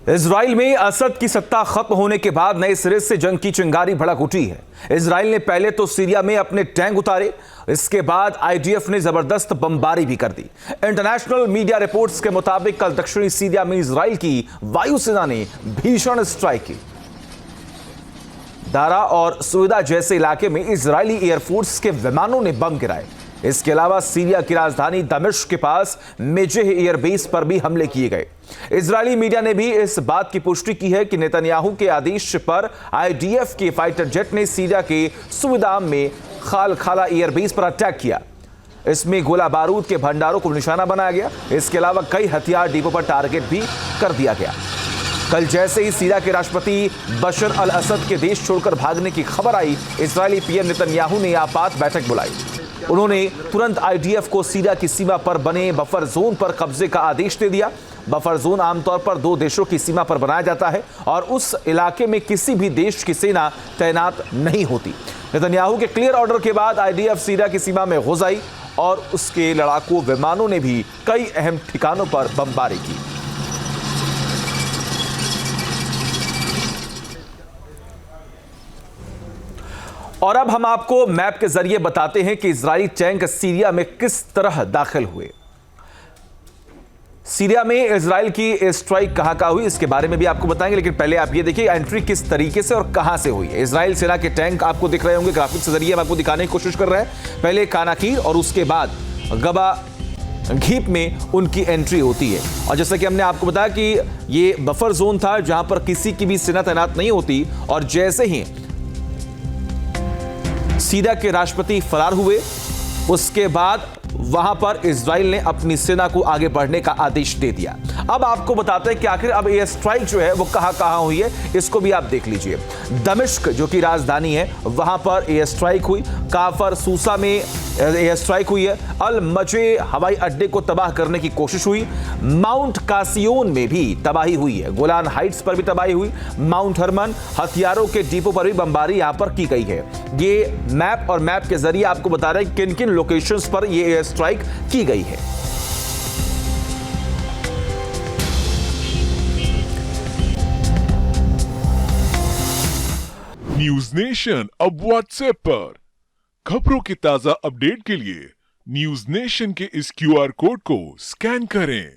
Israel में असद की सत्ता खत्म होने के बाद नए सिरे से जंग की चिंगारी भड़क उठी है। इजराइल ने पहले तो सीरिया में अपने टैंक उतारे, इसके बाद आईडीएफ ने जबरदस्त बमबारी भी कर दी। इंटरनेशनल मीडिया रिपोर्ट्स के मुताबिक कल दक्षिणी सीरिया में इजराइल की वायुसेना ने भीषण स्ट्राइक की। दारा और सुविधा जैसे इलाके में इजरायली एयरफोर्स के विमानों ने बम गिराए। इसके अलावा सीरिया की राजधानी दमिश्क के पास मेजेह एयरबेस पर भी हमले किए गए। इजरायली मीडिया ने भी इस बात की पुष्टि की है कि नेतन्याहू के आदेश पर आईडीएफ के फाइटर जेट ने सीरिया के सुविधा में खालखाला एयरबेस पर अटैक किया। इसमें गोला बारूद के भंडारों को निशाना बनाया गया। इसके अलावा कई हथियार डिपो पर टारगेट भी कर दिया गया। कल जैसे ही सीरिया के राष्ट्रपति बशर अल असद के देश छोड़कर भागने की खबर आई, इजरायली पीएम नेतन्याहू ने आपात बैठक बुलाई। उन्होंने तुरंत आईडीएफ को सीरिया की सीमा पर बने बफर जोन पर कब्जे का आदेश दे दिया। बफर जोन आमतौर पर दो देशों की सीमा पर बनाया जाता है और उस इलाके में किसी भी देश की सेना तैनात नहीं होती। नेतन्याहू के क्लियर ऑर्डर के बाद आईडीएफ सीरिया की सीमा में घुस आई और उसके लड़ाकू विमानों ने भी कई अहम ठिकानों पर बमबारी की। और अब हम आपको मैप के जरिए बताते हैं कि इजरायली टैंक सीरिया में किस तरह दाखिल हुए। सीरिया में इजराइल की स्ट्राइक कहां हुई, इसके बारे में भी आपको बताएंगे, लेकिन पहले आप ये देखिए एंट्री किस तरीके से और कहां से हुई है। इजराइल सेना के टैंक आपको दिख रहे होंगे, ग्राफिक्स के जरिए हम आपको दिखाने की कोशिश कर रहे हैं। पहले कानाकीर और उसके बाद गबा घीप में उनकी एंट्री होती है। और जैसा कि हमने आपको बताया कि ये बफर जोन था जहां पर किसी की भी सेना तैनात नहीं होती। और जैसे ही सीरिया के राष्ट्रपति फरार हुए, उसके बाद वहां पर इजराइल ने अपनी सेना को आगे बढ़ने का आदेश दे दिया। अब आपको बताते हैं कि आखिर अब एयर स्ट्राइक जो है वो कहां हुई है, इसको भी आप देख लीजिए। दमिश्क जो कि राजधानी है, वहां पर एयर स्ट्राइक हुई। काफर सूसा में एयर स्ट्राइक हुई है। अल मजे हवाई अड्डे को तबाह करने की कोशिश हुई। माउंट कासियोन में भी तबाही हुई है। गोलान हाइट्स पर भी तबाही हुई। माउंट हरमन हथियारों के डिपो पर भी बमबारी यहां पर की गई है। ये मैप और मैप के जरिए आपको बता रहे हैं किन किन लोकेशंस पर ये एयर स्ट्राइक की गई है। न्यूज नेशन अब व्हाट्सएप पर खबरों की ताजा अपडेट के लिए न्यूज नेशन के इस क्यूआर कोड को स्कैन करें।